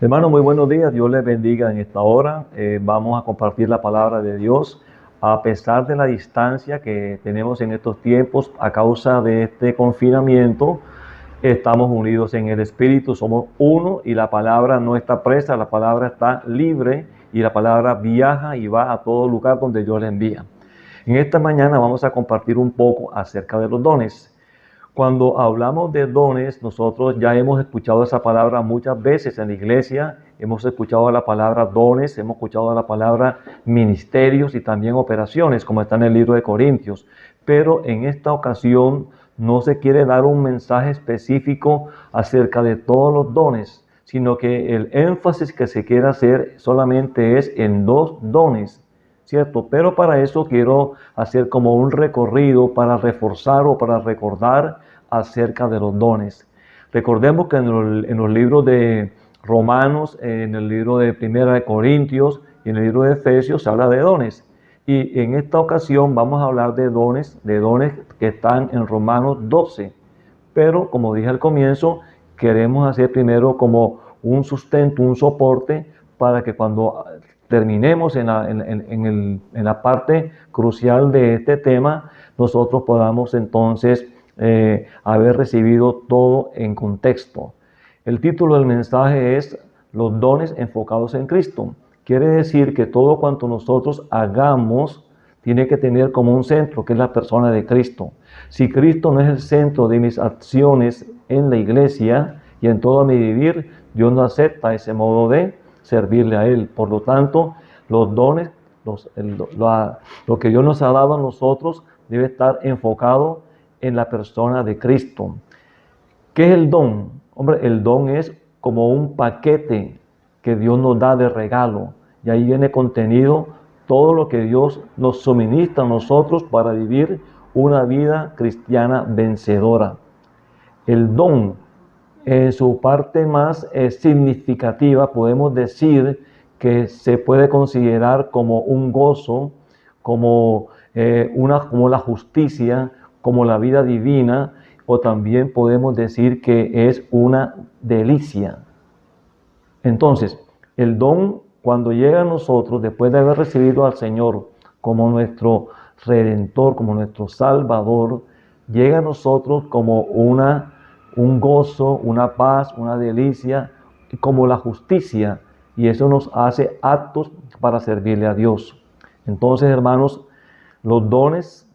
Hermano, muy buenos días. Dios les bendiga en esta hora. Vamos a compartir la palabra de Dios. A pesar de la distancia que tenemos en estos tiempos a causa de este confinamiento, estamos unidos en el Espíritu, somos uno y la palabra no está presa, la palabra está libre y la palabra viaja y va a todo lugar donde Dios la envía. En esta mañana vamos a compartir un poco acerca de los dones. Cuando hablamos de dones, nosotros ya hemos escuchado esa palabra muchas veces en la iglesia, hemos escuchado la palabra dones, hemos escuchado la palabra ministerios y también operaciones, como está en el libro de Corintios. Pero en esta ocasión no se quiere dar un mensaje específico acerca de todos los dones, sino que el énfasis que se quiere hacer solamente es en dos dones, ¿cierto? Pero para eso quiero hacer como un recorrido para reforzar o para recordar acerca de los dones. Recordemos que en los libros de Romanos, en el libro de Primera de Corintios y en el libro de Efesios se habla de dones. Y en esta ocasión vamos a hablar de dones que están en Romanos 12. Pero como dije al comienzo, queremos hacer primero como un sustento, un soporte para que cuando terminemos en la parte crucial de este tema, nosotros podamos entonces haber recibido todo en contexto. El título del mensaje es Los dones enfocados en Cristo. Quiere decir que todo cuanto nosotros hagamos tiene que tener como un centro, que es la persona de Cristo. Si Cristo no es el centro de mis acciones en la iglesia y en todo mi vivir, Dios no acepta ese modo de servirle a Él. Por lo tanto, los dones, lo que Dios nos ha dado a nosotros debe estar enfocado en la persona de Cristo. ¿Qué es el don? Hombre, el don es como un paquete que Dios nos da de regalo. Y ahí viene contenido todo lo que Dios nos suministra a nosotros para vivir una vida cristiana vencedora. El don, en su parte más significativa, podemos decir que se puede considerar como un gozo, como la justicia, como la vida divina, o también podemos decir que es una delicia. Entonces, el don, cuando llega a nosotros, después de haber recibido al Señor como nuestro Redentor, como nuestro Salvador, llega a nosotros como un gozo, una paz, una delicia, como la justicia, y eso nos hace aptos para servirle a Dios. Entonces, hermanos, los dones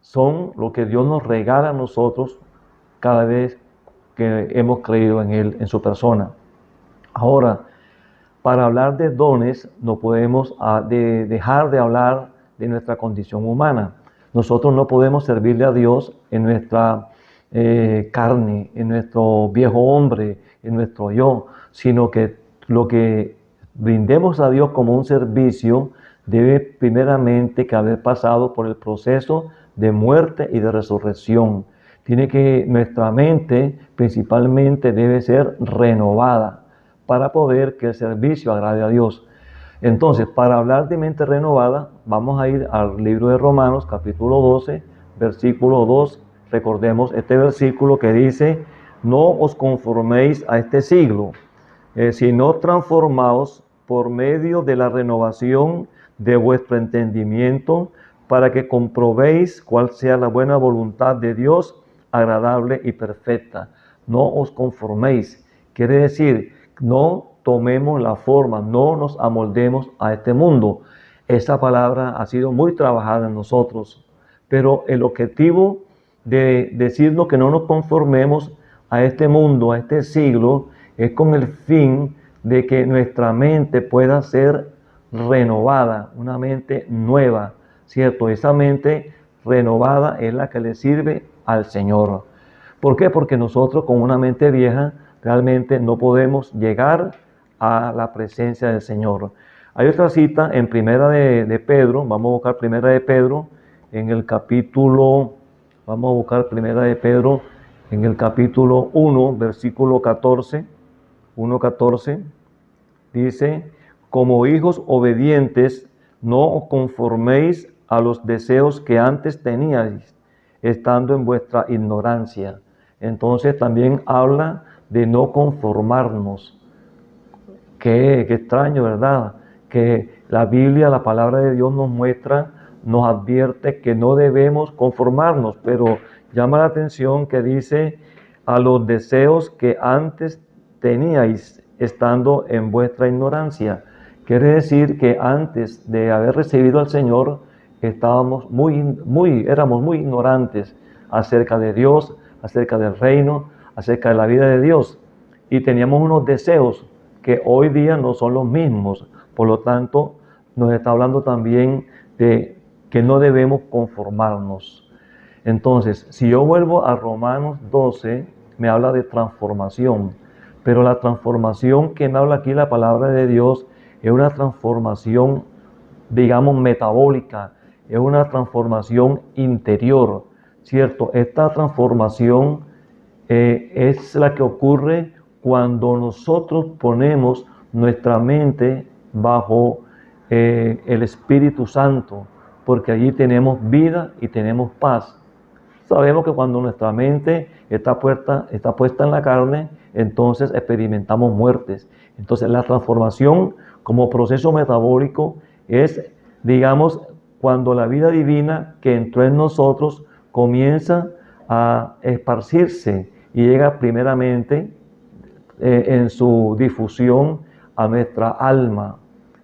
son lo que Dios nos regala a nosotros cada vez que hemos creído en Él, en su persona. Ahora, para hablar de dones, no podemos dejar de hablar de nuestra condición humana. Nosotros no podemos servirle a Dios en nuestra carne, en nuestro viejo hombre, en nuestro yo, sino que lo que brindemos a Dios como un servicio debe primeramente que haber pasado por el proceso de muerte y de resurrección. Nuestra mente principalmente debe ser renovada para poder que el servicio agrade a Dios. Entonces, para hablar de mente renovada, vamos a ir al libro de Romanos, capítulo 12, versículo 2. Recordemos este versículo que dice, no os conforméis a este siglo, sino transformaos por medio de la renovación de vuestro entendimiento, para que comprobéis cuál sea la buena voluntad de Dios, agradable y perfecta. No os conforméis. Quiere decir, no tomemos la forma, no nos amoldemos a este mundo. Esa palabra ha sido muy trabajada en nosotros, pero el objetivo de decirnos que no nos conformemos a este mundo, a este siglo, es con el fin de que nuestra mente pueda ser renovada, una mente nueva, ¿cierto? Esa mente renovada es la que le sirve al Señor. ¿Por qué? Porque nosotros con una mente vieja realmente no podemos llegar a la presencia del Señor. Hay otra cita en Primera de Pedro, vamos a buscar Primera de Pedro en el capítulo, vamos a buscar Primera de Pedro en el capítulo 1, versículo 14, 1:14, dice, como hijos obedientes, no os conforméis a los deseos que antes teníais, estando en vuestra ignorancia. Entonces también habla de no conformarnos. Qué extraño, ¿verdad? Que la Biblia, la palabra de Dios nos muestra, nos advierte que no debemos conformarnos, pero llama la atención que dice a los deseos que antes teníais estando en vuestra ignorancia. Quiere decir que antes de haber recibido al Señor, éramos muy ignorantes acerca de Dios, acerca del reino, acerca de la vida de Dios. Y teníamos unos deseos que hoy día no son los mismos. Por lo tanto, nos está hablando también de que no debemos conformarnos. Entonces, si yo vuelvo a Romanos 12, me habla de transformación. Pero la transformación que me habla aquí la palabra de Dios es una transformación, digamos, metabólica, es una transformación interior, ¿cierto? Esta transformación es la que ocurre cuando nosotros ponemos nuestra mente bajo el Espíritu Santo, porque allí tenemos vida y tenemos paz. Sabemos que cuando nuestra mente está puesta en la carne, entonces experimentamos muertes. Entonces la transformación como proceso metabólico es, digamos, cuando la vida divina que entró en nosotros comienza a esparcirse y llega primeramente en su difusión a nuestra alma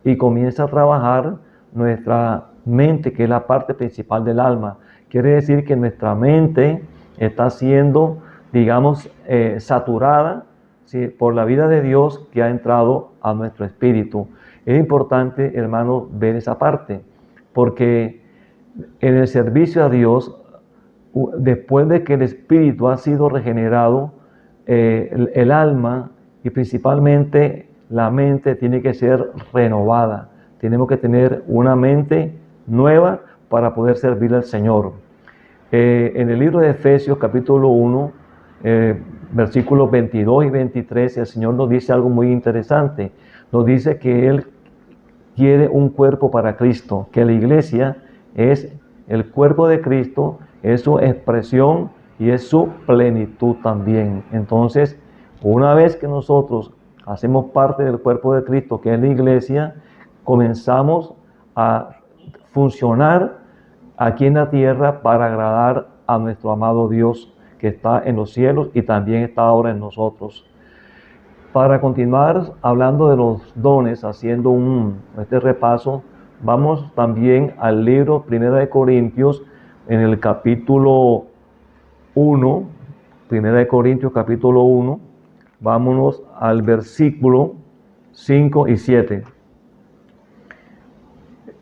y comienza a trabajar nuestra mente, que es la parte principal del alma. Quiere decir que nuestra mente está siendo, digamos, saturada, ¿sí?, por la vida de Dios que ha entrado a nuestro espíritu. Es importante, hermano, ver esa parte, porque en el servicio a Dios, después de que el espíritu ha sido regenerado, el alma y principalmente la mente tiene que ser renovada. Tenemos que tener una mente nueva para poder servir al Señor. En el libro de Efesios capítulo 1, versículos 22 y 23, el Señor nos dice algo muy interesante. Nos dice que Él quiere un cuerpo para Cristo, que la iglesia es el cuerpo de Cristo, es su expresión y es su plenitud también. Entonces, una vez que nosotros hacemos parte del cuerpo de Cristo, que es la iglesia, comenzamos a funcionar aquí en la tierra para agradar a nuestro amado Dios que está en los cielos y también está ahora en nosotros. Para continuar hablando de los dones, haciendo este repaso, vamos también al libro 1 de Corintios, en el capítulo 1, 1 de Corintios capítulo 1, vámonos al versículo 5 y 7.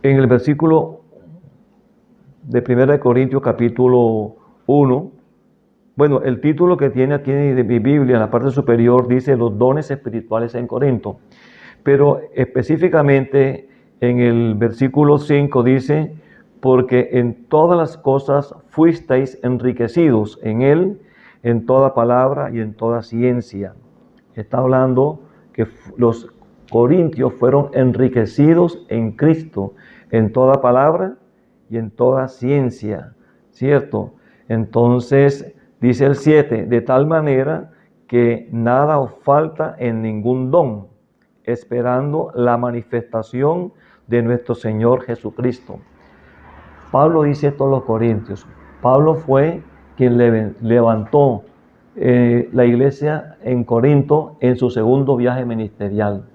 En el versículo de 1 de Corintios capítulo 1, bueno, el título que tiene aquí de mi Biblia en la parte superior dice los dones espirituales en Corinto, pero específicamente en el versículo 5 dice, porque en todas las cosas fuisteis enriquecidos en Él, en toda palabra y en toda ciencia. Está hablando que los corintios fueron enriquecidos en Cristo, en toda palabra y en toda ciencia, ¿cierto? Entonces, dice el 7, de tal manera que nada os falta en ningún don, esperando la manifestación de nuestro Señor Jesucristo. Pablo dice esto a los corintios. Pablo fue quien levantó la iglesia en Corinto en su segundo viaje ministerial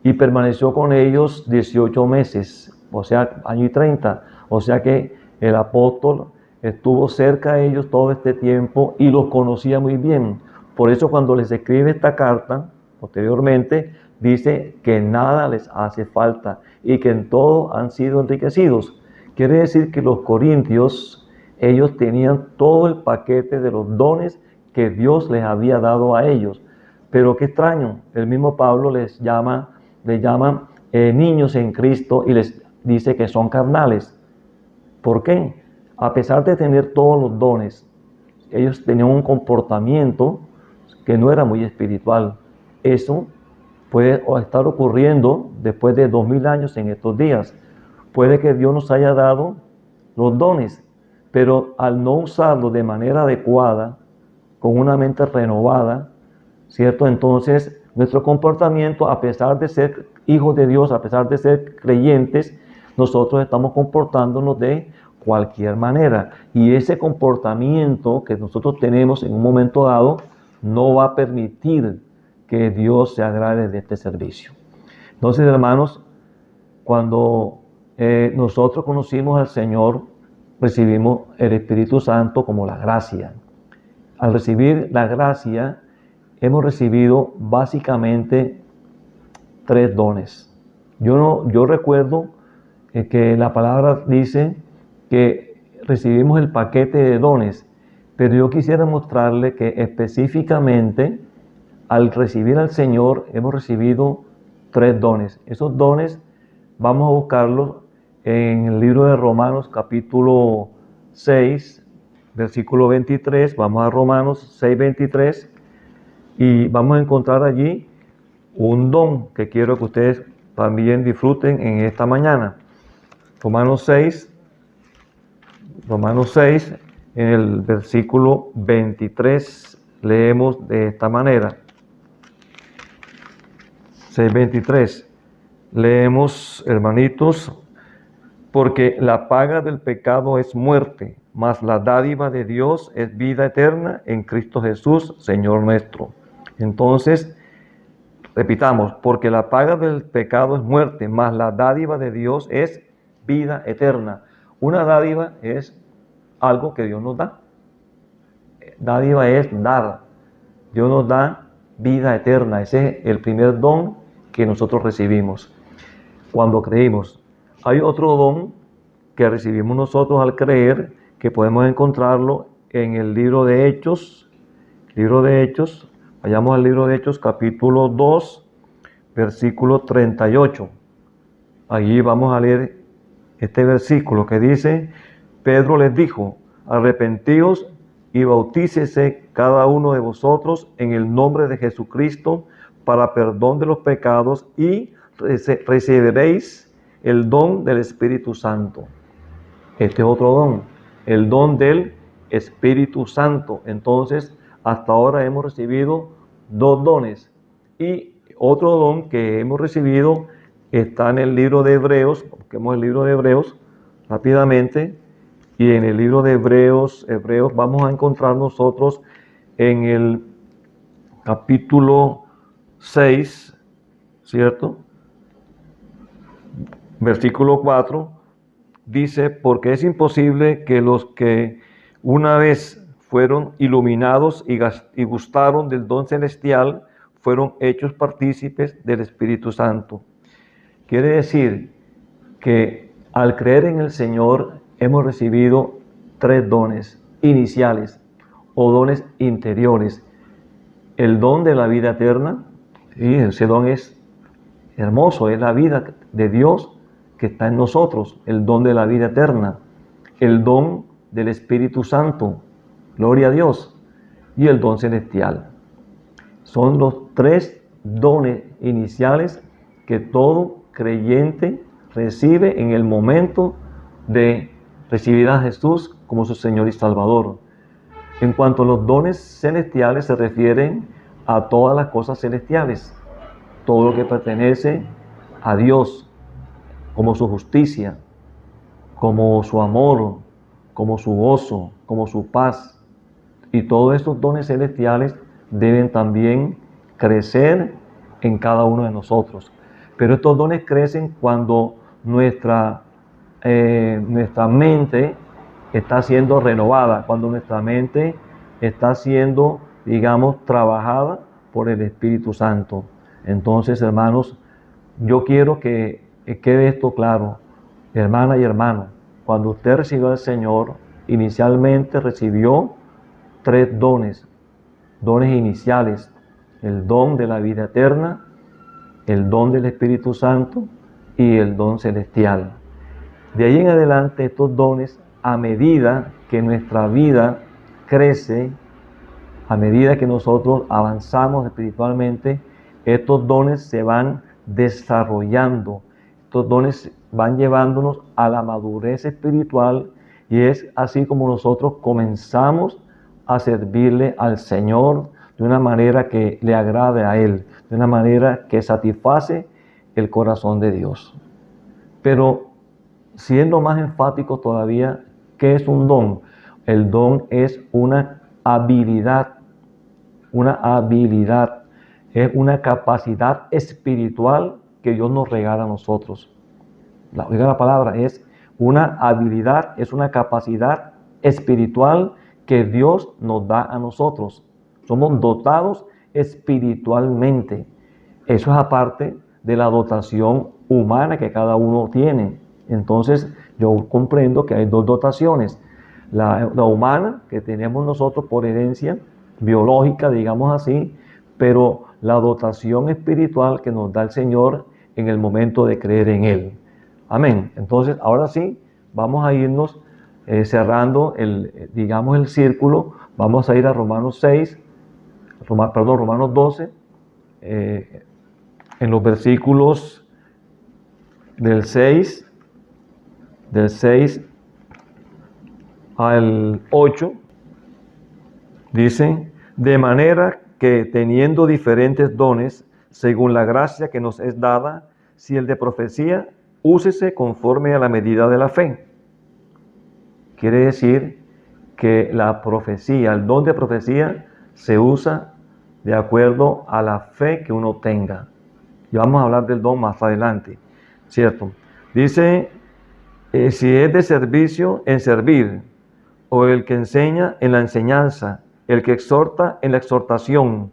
y permaneció con ellos 18 meses, o sea, año y 30. O sea que el apóstol estuvo cerca de ellos todo este tiempo y los conocía muy bien. Por eso cuando les escribe esta carta, posteriormente, dice que nada les hace falta y que en todo han sido enriquecidos. Quiere decir que los corintios, ellos tenían todo el paquete de los dones que Dios les había dado a ellos. Pero qué extraño, el mismo Pablo les llama niños en Cristo y les dice que son carnales. ¿Por qué? A pesar de tener todos los dones, ellos tenían un comportamiento que no era muy espiritual. Eso puede estar ocurriendo después de 2000 años en estos días. Puede que Dios nos haya dado los dones, pero al no usarlos de manera adecuada, con una mente renovada, ¿cierto? Entonces nuestro comportamiento, a pesar de ser hijos de Dios, a pesar de ser creyentes, nosotros estamos comportándonos de cualquier manera. Y ese comportamiento que nosotros tenemos en un momento dado no va a permitir que Dios se agrade de este servicio. Entonces, hermanos, cuando nosotros conocimos al Señor, recibimos el Espíritu Santo como la gracia. Al recibir la gracia, hemos recibido básicamente 3 dones. Yo recuerdo que la palabra dice que recibimos el paquete de dones, pero yo quisiera mostrarle que específicamente al recibir al Señor hemos recibido 3 dones. Esos dones vamos a buscarlos en el libro de Romanos capítulo 6, versículo 23. Vamos a Romanos 6, 23 y vamos a encontrar allí un don que quiero que ustedes también disfruten en esta mañana. Romanos 6, en el versículo 23, leemos de esta manera. 6:23. Leemos, hermanitos, porque la paga del pecado es muerte, mas la dádiva de Dios es vida eterna en Cristo Jesús, Señor nuestro. Entonces, repitamos, porque la paga del pecado es muerte, mas la dádiva de Dios es vida eterna. Una dádiva es algo que Dios nos da. Dádiva es dar. Dios nos da vida eterna. Ese es el primer don que nosotros recibimos cuando creímos. Hay otro don que recibimos nosotros al creer, que podemos encontrarlo en el libro de Hechos. Vayamos al libro de Hechos, capítulo 2, versículo 38. Allí vamos a leer este versículo que dice: Pedro les dijo, arrepentíos y bautícese cada uno de vosotros en el nombre de Jesucristo para perdón de los pecados y recibiréis el don del Espíritu Santo. Este es otro don, el don del Espíritu Santo. Entonces, hasta ahora hemos recibido 2 dones. Y otro don que hemos recibido está en el libro de Hebreos. Busquemos el libro de Hebreos rápidamente. Y en el libro de Hebreos vamos a encontrar nosotros en el capítulo 6, ¿cierto? Versículo 4, dice, porque es imposible que los que una vez fueron iluminados y gustaron del don celestial, fueron hechos partícipes del Espíritu Santo. Quiere decir que al creer en el Señor hemos recibido 3 dones iniciales o dones interiores. El don de la vida eterna, y ese don es hermoso, es la vida de Dios que está en nosotros, el don de la vida eterna, el don del Espíritu Santo, gloria a Dios, y el don celestial. Son los 3 dones iniciales que todo creyente recibe en el momento de recibir a Jesús como su Señor y Salvador. En cuanto a los dones celestiales, se refieren a todas las cosas celestiales, todo lo que pertenece a Dios, como su justicia, como su amor, como su gozo, como su paz. Y todos estos dones celestiales deben también crecer en cada uno de nosotros. Pero estos dones crecen cuando nuestra mente está siendo renovada, cuando nuestra mente está siendo, digamos, trabajada por el Espíritu Santo. Entonces, hermanos, yo quiero que quede esto claro, hermana y hermano. Cuando usted recibió al Señor, inicialmente recibió 3 dones iniciales: el don de la vida eterna, el don del Espíritu Santo y el don celestial. De ahí en adelante, estos dones, a medida que nuestra vida crece, a medida que nosotros avanzamos espiritualmente, estos dones se van desarrollando. Estos dones van llevándonos a la madurez espiritual, y es así como nosotros comenzamos a servirle al Señor de una manera que le agrade a Él, de una manera que satisface el corazón de Dios. Pero siendo más enfático todavía, ¿qué es un don? El don es una habilidad, es una capacidad espiritual que Dios nos regala a nosotros. Oiga la palabra, es una habilidad, es una capacidad espiritual que Dios nos da a nosotros. Somos dotados espiritualmente. Eso es aparte de la dotación humana que cada uno tiene. Entonces, yo comprendo que hay dos dotaciones. La humana, que tenemos nosotros por herencia biológica, digamos así, pero la dotación espiritual que nos da el Señor en el momento de creer en Él. Amén. Entonces, ahora sí, vamos a irnos cerrando el círculo. Vamos a ir a Romanos 12, en los versículos del 6 al 8, dice: de manera que teniendo diferentes dones, según la gracia que nos es dada, si el de profecía, úsese conforme a la medida de la fe. Quiere decir que la profecía, el don de profecía, se usa de acuerdo a la fe que uno tenga. Y vamos a hablar del don más adelante, ¿cierto? Dice, si es de servicio, en servir, o el que enseña, en la enseñanza, el que exhorta, en la exhortación,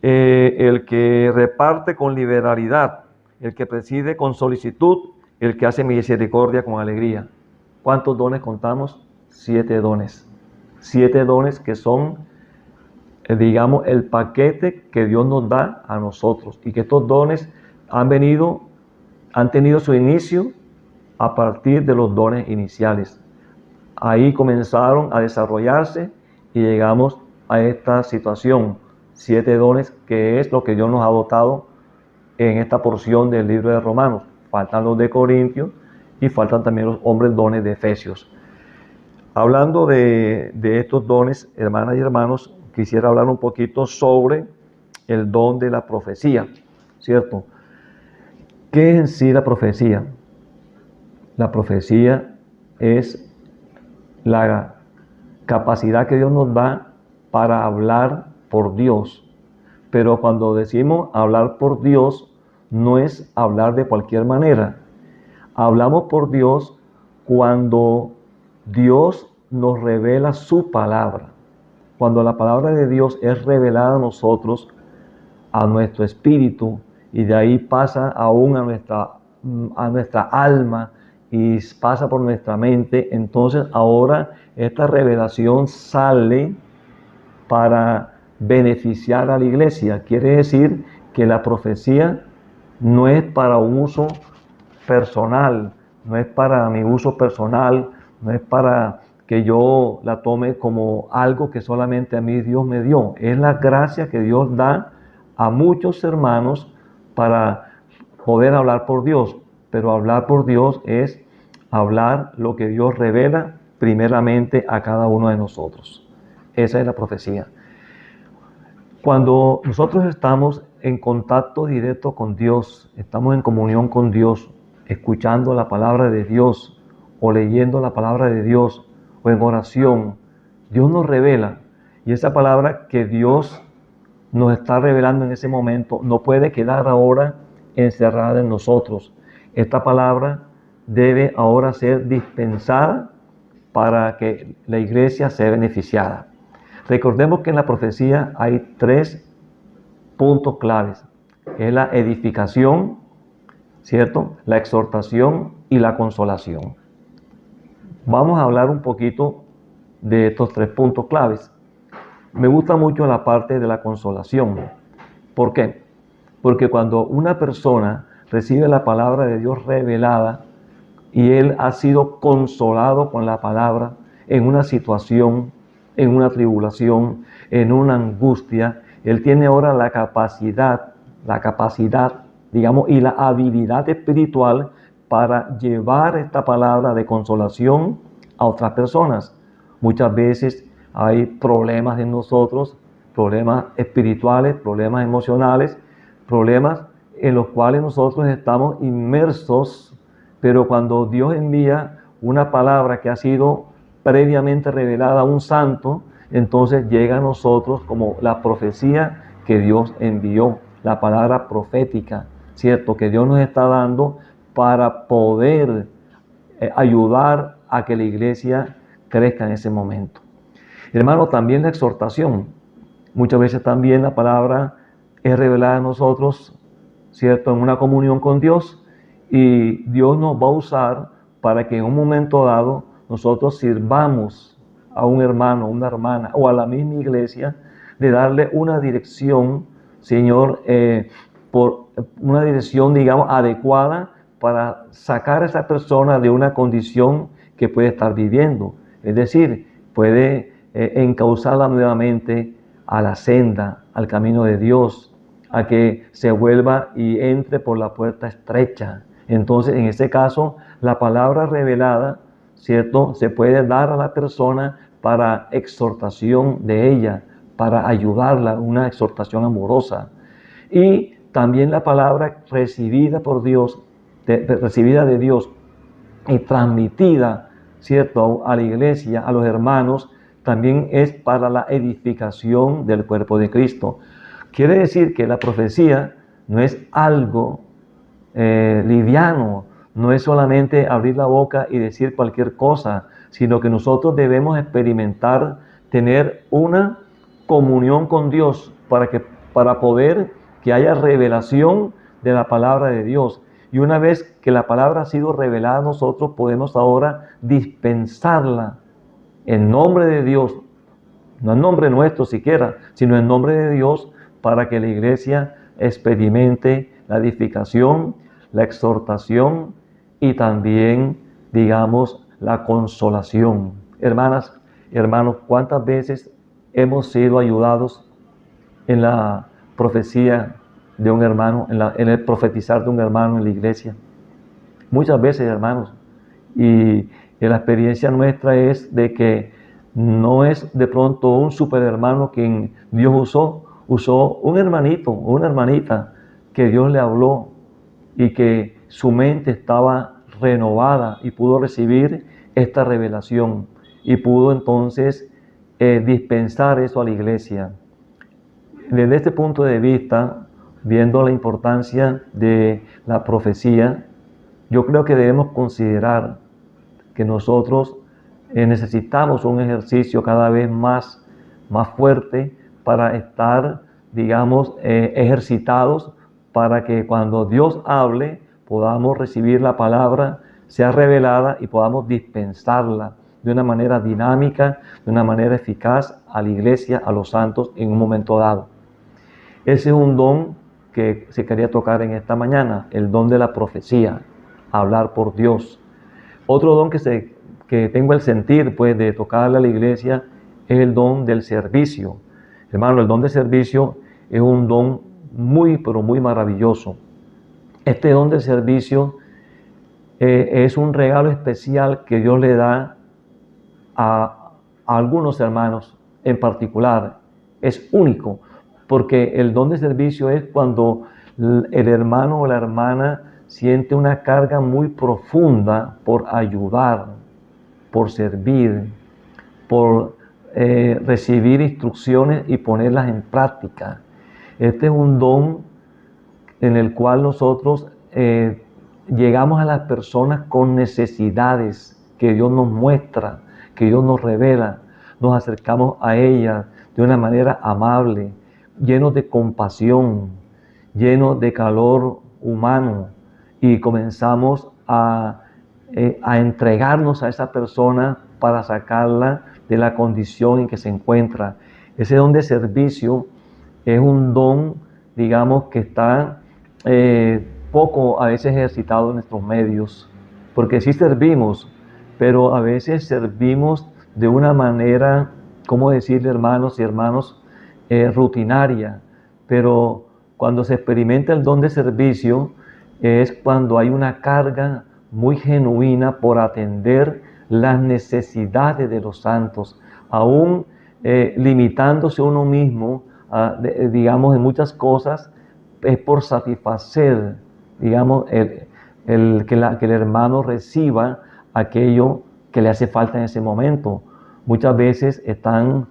el que reparte con liberalidad, el que preside con solicitud, el que hace misericordia con alegría. ¿Cuántos dones contamos? 7 dones. 7 dones que son, digamos, el paquete que Dios nos da a nosotros. Y que estos dones han tenido su inicio a partir de los dones iniciales. Ahí comenzaron a desarrollarse y llegamos a esta situación. 7 dones, que es lo que Dios nos ha dotado en esta porción del libro de Romanos. Faltan los de Corintios y faltan también los hombres dones de Efesios. Hablando de estos dones, hermanas y hermanos, quisiera hablar un poquito sobre el don de la profecía, ¿cierto? ¿Qué es en sí la profecía? La profecía es la capacidad que Dios nos da para hablar por Dios. Pero cuando decimos hablar por Dios, no es hablar de cualquier manera. Hablamos por Dios cuando Dios nos revela su palabra. Cuando la palabra de Dios es revelada a nosotros, a nuestro espíritu, y de ahí pasa aún a nuestra alma y pasa por nuestra mente, entonces ahora esta revelación sale para beneficiar a la iglesia. Quiere decir que la profecía no es para un uso personal, no es para mi uso personal, no es para que yo la tome como algo que solamente a mí Dios me dio. Es la gracia que Dios da a muchos hermanos para poder hablar por Dios. Pero hablar por Dios es hablar lo que Dios revela primeramente a cada uno de nosotros. Esa es la profecía. Cuando nosotros estamos en contacto directo con Dios, estamos en comunión con Dios, escuchando la palabra de Dios o leyendo la palabra de Dios o en oración, Dios nos revela. Y esa palabra que Dios nos está revelando en ese momento no puede quedar ahora encerrada en nosotros. Esta palabra debe ahora ser dispensada para que la iglesia sea beneficiada. Recordemos que en la profecía hay 3 puntos claves. Es la edificación, ¿cierto? La exhortación y la consolación. Vamos a hablar un poquito de estos 3 puntos claves. Me gusta mucho la parte de la consolación. ¿Por qué? Porque cuando una persona recibe la palabra de Dios revelada y él ha sido consolado con la palabra en una situación, en una tribulación, en una angustia, él tiene ahora la capacidad, digamos, y la habilidad espiritual para llevar esta palabra de consolación a otras personas. Muchas veces hay problemas en nosotros, problemas espirituales, problemas emocionales, problemas en los cuales nosotros estamos inmersos, pero cuando Dios envía una palabra que ha sido previamente revelada a un santo, entonces llega a nosotros como la profecía que Dios envió, la palabra profética, ¿cierto? Que Dios nos está dando para poder ayudar a que la iglesia crezca en ese momento. Hermano, también la exhortación. Muchas veces también la palabra es revelada a nosotros, ¿cierto? En una comunión con Dios, y Dios nos va a usar para que en un momento dado nosotros sirvamos a un hermano, una hermana o a la misma iglesia, de darle una dirección, Señor, por una dirección, digamos, adecuada para sacar a esa persona de una condición que puede estar viviendo. Es decir, puede encauzarla nuevamente a la senda, al camino de Dios, a que se vuelva y entre por la puerta estrecha. Entonces, en este caso, la palabra revelada, ¿cierto?, se puede dar a la persona para exhortación de ella, para ayudarla, una exhortación amorosa. Y también la palabra recibida por Dios, recibida de Dios y transmitida, ¿cierto?, a la iglesia, a los hermanos, también es para la edificación del cuerpo de Cristo. Quiere decir que la profecía no es algo liviano, no es solamente abrir la boca y decir cualquier cosa, sino que nosotros debemos experimentar, tener una comunión con Dios para poder que haya revelación de la palabra de Dios. Y una vez que la palabra ha sido revelada, nosotros podemos ahora dispensarla en nombre de Dios, no en nombre nuestro siquiera, sino en nombre de Dios, para que la iglesia experimente la edificación, la exhortación y también, digamos, la consolación. Hermanas, hermanos, ¿cuántas veces hemos sido ayudados en la profecía de un hermano, en el profetizar de un hermano en la iglesia? Muchas veces, hermanos. Y la experiencia nuestra es de que no es de pronto un superhermano quien Dios usó un hermanito o una hermanita que Dios le habló y que su mente estaba renovada y pudo recibir esta revelación y pudo entonces dispensar eso a la iglesia. Desde este punto de vista, viendo la importancia de la profecía, yo creo que debemos considerar que nosotros necesitamos un ejercicio cada vez más fuerte para estar, digamos, ejercitados, para que cuando Dios hable podamos recibir la palabra, sea revelada y podamos dispensarla de una manera dinámica, de una manera eficaz a la iglesia, a los santos en un momento dado. Ese es un don que se quería tocar en esta mañana, el don de la profecía, hablar por Dios. Otro don que tengo el sentir, pues, de tocarle a la iglesia es el don del servicio. Hermano, el don de servicio es un don muy, pero muy maravilloso. Este don del servicio es un regalo especial que Dios le da a algunos hermanos en particular. Es único, porque el don de servicio es cuando el hermano o la hermana siente una carga muy profunda por ayudar, por servir, por recibir instrucciones y ponerlas en práctica. Este es un don en el cual nosotros llegamos a las personas con necesidades que Dios nos muestra, que Dios nos revela. Nos acercamos a ellas de una manera amable, llenos de compasión, llenos de calor humano, y comenzamos a entregarnos a esa persona para sacarla de la condición en que se encuentra. Ese don de servicio es un don, digamos, que está poco a veces ejercitado en nuestros medios, porque sí servimos, pero a veces servimos de una manera, ¿cómo decirle, hermanos y hermanos?, rutinaria. Pero cuando se experimenta el don de servicio es cuando hay una carga muy genuina por atender las necesidades de los santos, aún limitándose uno mismo digamos, en muchas cosas, es por satisfacer, digamos, que el hermano reciba aquello que le hace falta en ese momento. Muchas veces están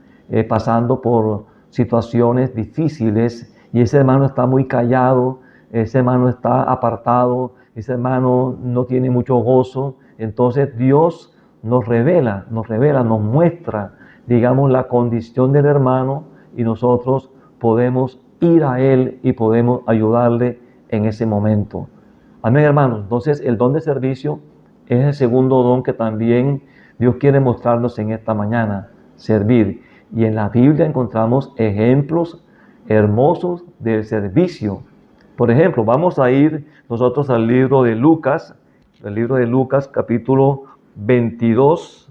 pasando por situaciones difíciles y ese hermano está muy callado, ese hermano está apartado, ese hermano no tiene mucho gozo. Entonces Dios nos revela, nos muestra, digamos, la condición del hermano y nosotros podemos ir a él y podemos ayudarle en ese momento. Amén, hermanos. Entonces, el don de servicio es el segundo don que también Dios quiere mostrarnos en esta mañana, servir. Y en la Biblia encontramos ejemplos hermosos del servicio. Por ejemplo, vamos a ir nosotros al libro de Lucas, capítulo 22,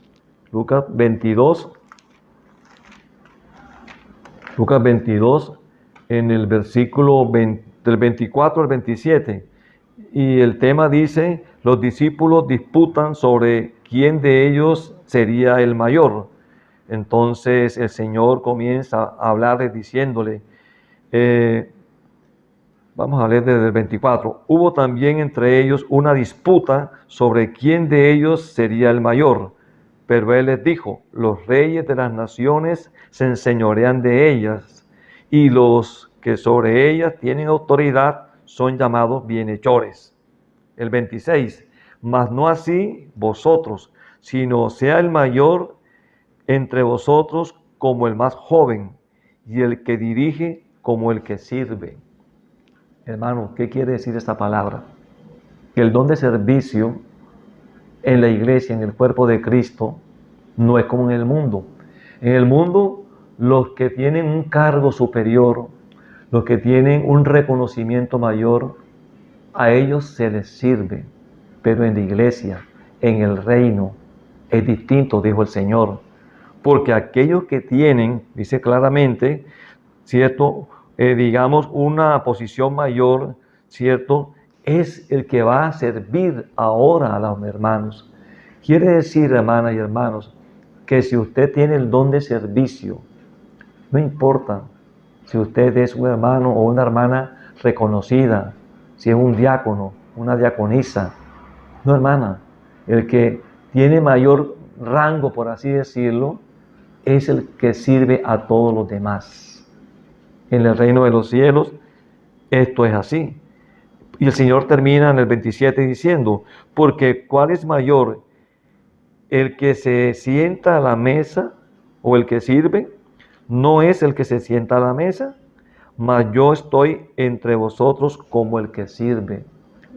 Lucas 22, en el versículo del 24 al 27. Y el tema dice, los discípulos disputan sobre quién de ellos sería el mayor. Entonces el Señor comienza a hablarles diciéndole, vamos a leer desde el 24. Hubo también entre ellos una disputa sobre quién de ellos sería el mayor. Pero Él les dijo, los reyes de las naciones se enseñorean de ellas, y los que sobre ellas tienen autoridad son llamados bienhechores. El 26. Mas no así vosotros, sino sea el mayor entre vosotros como el más joven, y el que dirige como el que sirve. Hermano, ¿qué quiere decir esta palabra? Que el don de servicio en la iglesia, en el cuerpo de Cristo, no es como en el mundo. En el mundo, los que tienen un cargo superior, los que tienen un reconocimiento mayor, a ellos se les sirve. Pero en la iglesia, en el reino, es distinto, dijo el Señor. Porque aquellos que tienen, dice claramente, ¿cierto? Digamos, una posición mayor, ¿cierto? Es el que va a servir ahora a los hermanos. Quiere decir, hermanas y hermanos, que si usted tiene el don de servicio, no importa si usted es un hermano o una hermana reconocida, si es un diácono, una diaconisa, no, hermana, el que tiene mayor rango, por así decirlo, es el que sirve a todos los demás. En el reino de los cielos, esto es así. Y el Señor termina en el 27 diciendo, porque ¿cuál es mayor? ¿El que se sienta a la mesa o el que sirve? ¿No es el que se sienta a la mesa? Mas yo estoy entre vosotros como el que sirve.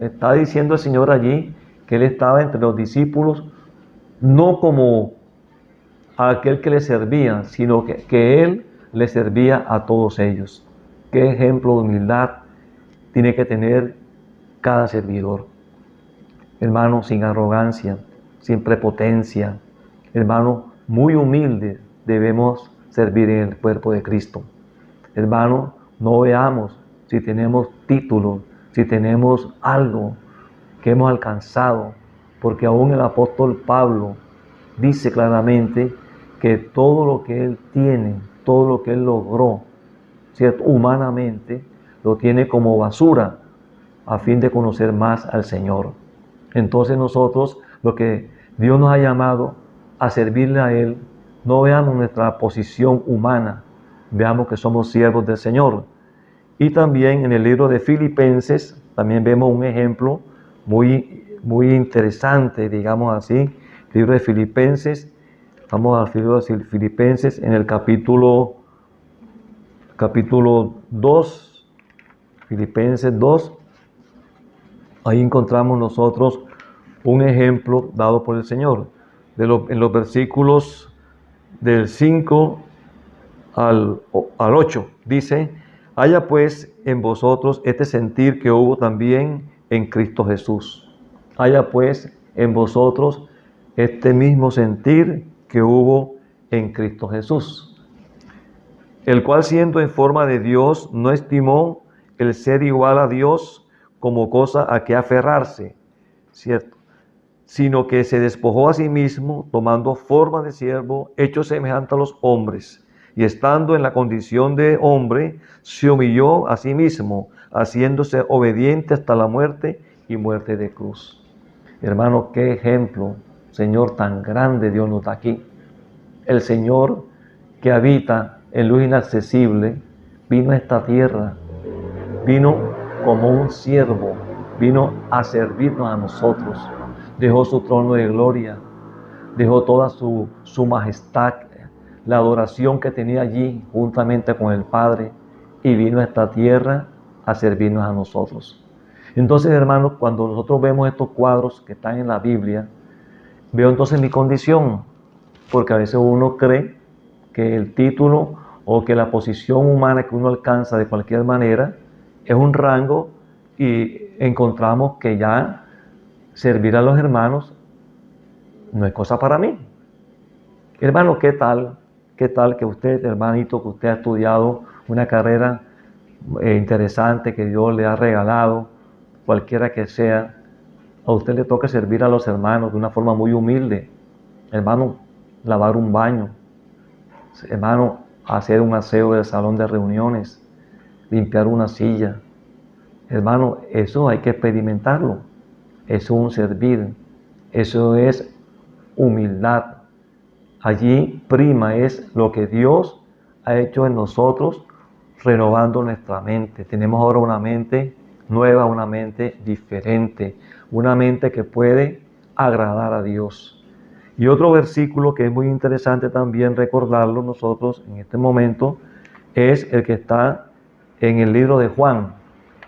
Está diciendo el Señor allí que Él estaba entre los discípulos, no como aquel que le servía, sino que Él le servía a todos ellos. Qué ejemplo de humildad tiene que tener cada servidor. Hermano, sin arrogancia, sin prepotencia. Hermano, muy humilde debemos servir en el cuerpo de Cristo. Hermano, no veamos si tenemos títulos, si tenemos algo que hemos alcanzado, porque aún el apóstol Pablo dice claramente que todo lo que él tiene, todo lo que él logró, ¿cierto? Humanamente, lo tiene como basura a fin de conocer más al Señor. Entonces nosotros, lo que Dios nos ha llamado a servirle a Él, no veamos nuestra posición humana, veamos que somos siervos del Señor. Y también en el libro de Filipenses, también vemos un ejemplo muy interesante, digamos así. El libro de Filipenses, vamos al libro de Filipenses en el capítulo 2, Filipenses 2, ahí encontramos nosotros un ejemplo dado por el Señor. En los versículos del 5 al 8, dice, haya pues en vosotros este sentir que hubo también en Cristo Jesús. Haya pues en vosotros este mismo sentir que hubo en Cristo Jesús, el cual siendo en forma de Dios no estimó el ser igual a Dios como cosa a que aferrarse, ¿cierto? Sino que se despojó a sí mismo, tomando forma de siervo, hecho semejante a los hombres, y estando en la condición de hombre, se humilló a sí mismo, haciéndose obediente hasta la muerte y muerte de cruz. Hermano, qué ejemplo, Señor, tan grande Dios nos da aquí. El Señor que habita en luz inaccesible, vino a esta tierra, vino como un siervo, vino a servirnos a nosotros, dejó su trono de gloria, dejó toda su majestad, la adoración que tenía allí juntamente con el Padre, y vino a esta tierra a servirnos a nosotros. Entonces, hermanos, cuando nosotros vemos estos cuadros que están en la Biblia, veo entonces mi condición, porque a veces uno cree que el título o que la posición humana que uno alcanza de cualquier manera es un rango, y encontramos que ya servir a los hermanos no es cosa para mí. Hermano, ¿qué tal? ¿Qué tal que usted, hermanito, que usted ha estudiado una carrera interesante que Dios le ha regalado, cualquiera que sea, a usted le toca servir a los hermanos de una forma muy humilde? Hermano, lavar un baño, hermano, hacer un aseo del salón de reuniones, limpiar una silla. Hermano, eso hay que experimentarlo. Eso es un servir. Eso es humildad. Allí prima es lo que Dios ha hecho en nosotros, renovando nuestra mente. Tenemos ahora una mente nueva, una mente diferente, una mente que puede agradar a Dios. Y otro versículo que es muy interesante también recordarlo nosotros en este momento es el que está en el libro de Juan,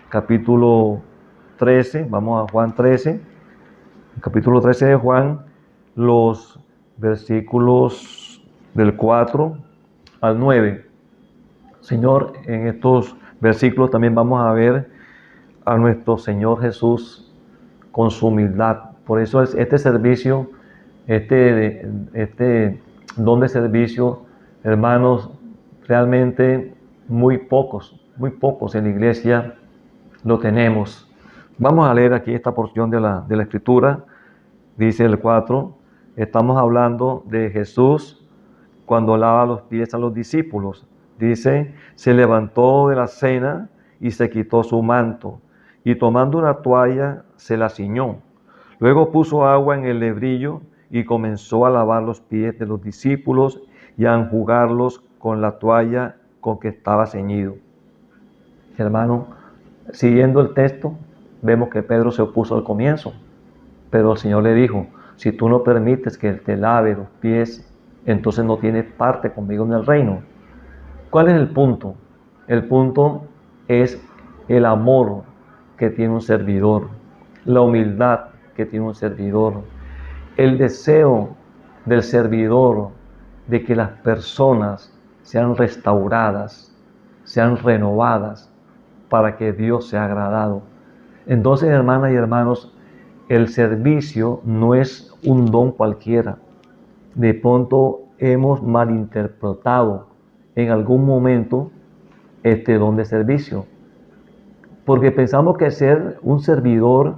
capítulo 13. Vamos a Juan 13, capítulo 13 de Juan, los versículos del 4 al 9. Señor, en estos versículos también vamos a ver a nuestro Señor Jesús con su humildad. Por eso este servicio, este don de servicio, hermanos, realmente muy pocos en la iglesia lo tenemos. Vamos a leer aquí esta porción de la Escritura. Dice el 4, estamos hablando de Jesús cuando lava los pies a los discípulos. Dice, se levantó de la cena y se quitó su manto, y tomando una toalla se la ciñó. Luego puso agua en el lebrillo y comenzó a lavar los pies de los discípulos y a enjugarlos con la toalla con que estaba ceñido. Hermano, siguiendo el texto, vemos que Pedro se opuso al comienzo, pero el Señor le dijo, si tú no permites que Él te lave los pies, entonces no tienes parte conmigo en el reino. ¿Cuál es el punto? El punto es el amor que tiene un servidor, la humildad que tiene un servidor, el deseo del servidor de que las personas sean restauradas, sean renovadas, para que Dios sea agradado. Entonces, hermanas y hermanos, el servicio no es un don cualquiera. De pronto hemos malinterpretado en algún momento este don de servicio, porque pensamos que ser un servidor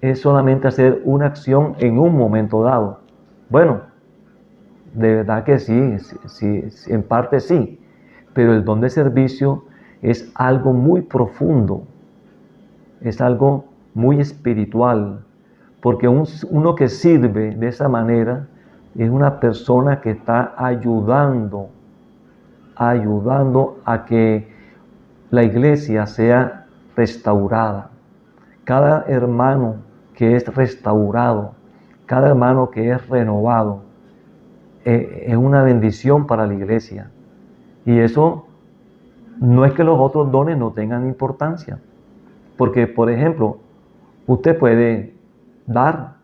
es solamente hacer una acción en un momento dado. Bueno, de verdad que sí, en parte sí, pero el don de servicio es algo muy profundo, es algo muy espiritual, porque uno que sirve de esa manera es una persona que está ayudando a que la iglesia sea restaurada. Cada hermano que es restaurado, cada hermano que es renovado, es una bendición para la iglesia. Y eso no es que los otros dones no tengan importancia, porque, por ejemplo, usted puede dar,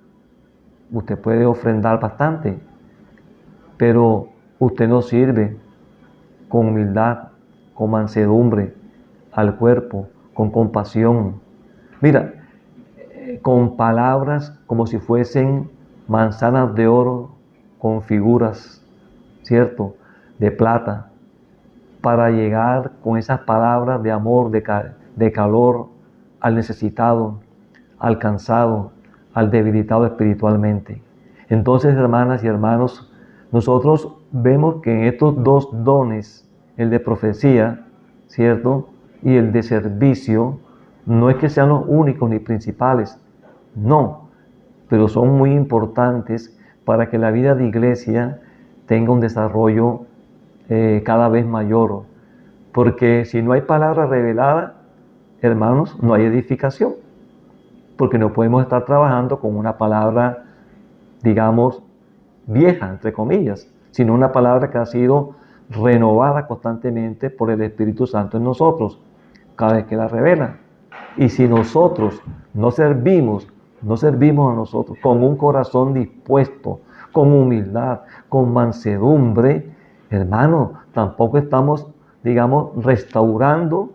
usted puede ofrendar bastante, pero usted no sirve con humildad, con mansedumbre al cuerpo, con compasión. Mira, con palabras como si fuesen manzanas de oro, con figuras, ¿cierto?, de plata, para llegar con esas palabras de amor, de calor al necesitado, al cansado, al debilitado espiritualmente. Entonces, hermanas y hermanos, nosotros vemos que en estos dos dones, el de profecía, ¿cierto? Y el de servicio, no es que sean los únicos ni principales, no, pero son muy importantes para que la vida de iglesia tenga un desarrollo cada vez mayor. Porque si no hay palabra revelada, hermanos, no hay edificación. Porque no podemos estar trabajando con una palabra, digamos, vieja, entre comillas, sino una palabra que ha sido renovada constantemente por el Espíritu Santo en nosotros, cada vez que la revela. Y si nosotros no servimos a nosotros con un corazón dispuesto, con humildad, con mansedumbre, hermano, tampoco estamos, digamos, restaurando,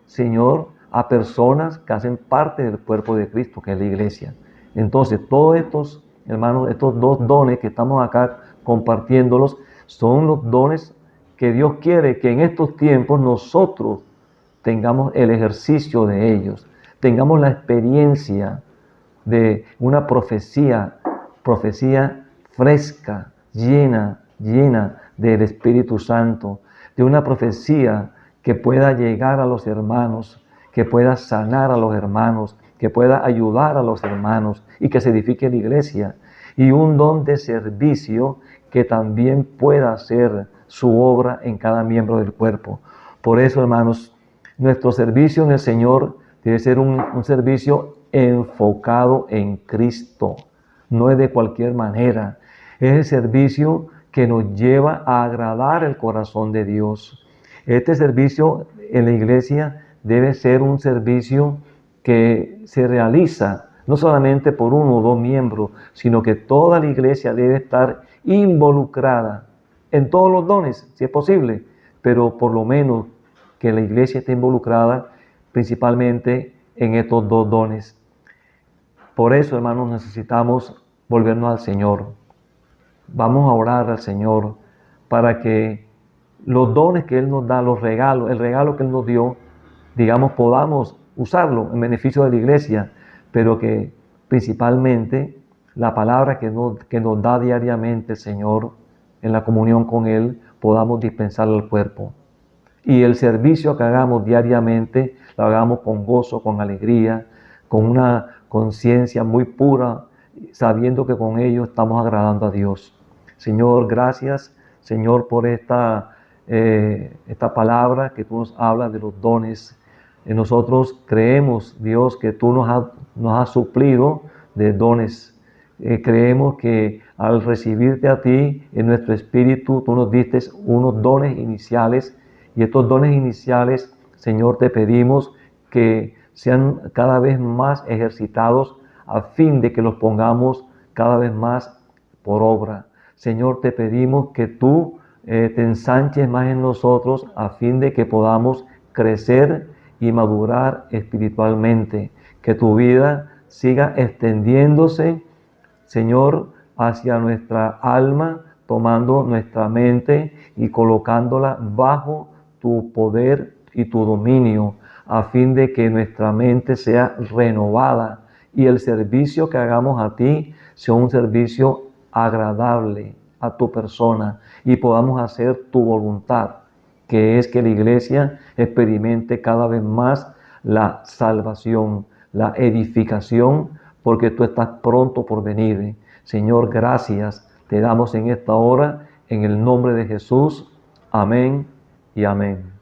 Señor, a personas que hacen parte del cuerpo de Cristo, que es la iglesia. Entonces, todos estos, hermanos, estos dos dones que estamos acá compartiéndolos, son los dones que Dios quiere que en estos tiempos nosotros tengamos el ejercicio de ellos, tengamos la experiencia de una profecía fresca, llena del Espíritu Santo, de una profecía que pueda llegar a los hermanos, que pueda sanar a los hermanos, que pueda ayudar a los hermanos y que se edifique la iglesia. Y un don de servicio que también pueda hacer su obra en cada miembro del cuerpo. Por eso, hermanos, nuestro servicio en el Señor debe ser un servicio enfocado en Cristo. No es de cualquier manera. Es el servicio que nos lleva a agradar el corazón de Dios. Este servicio en la iglesia debe ser un servicio que se realiza no solamente por uno o dos miembros, sino que toda la iglesia debe estar involucrada en todos los dones, si es posible, pero por lo menos que la iglesia esté involucrada principalmente en estos dos dones. Por eso, hermanos, necesitamos volvernos al Señor. Vamos a orar al Señor para que los dones que Él nos da, los regalos, el regalo que Él nos dio, digamos, podamos usarlo en beneficio de la iglesia, pero que principalmente la palabra que nos da diariamente el Señor en la comunión con Él, podamos dispensarla al cuerpo. Y el servicio que hagamos diariamente, lo hagamos con gozo, con alegría, con una conciencia muy pura, sabiendo que con ello estamos agradando a Dios. Señor, gracias, Señor, por esta palabra que tú nos hablas de los dones. Nosotros creemos, Dios, que tú nos has suplido de dones. Creemos que al recibirte a ti en nuestro espíritu, tú nos diste unos dones iniciales. Y estos dones iniciales, Señor, te pedimos que sean cada vez más ejercitados a fin de que los pongamos cada vez más por obra. Señor, te pedimos que tú te ensanches más en nosotros a fin de que podamos crecer y madurar espiritualmente. Que tu vida siga extendiéndose, Señor, hacia nuestra alma, tomando nuestra mente y colocándola bajo tu poder y tu dominio, a fin de que nuestra mente sea renovada y el servicio que hagamos a ti sea un servicio agradable a tu persona y podamos hacer tu voluntad, que es que la iglesia experimente cada vez más la salvación, la edificación, porque tú estás pronto por venir. Señor, gracias te damos en esta hora, en el nombre de Jesús. Amén y amén.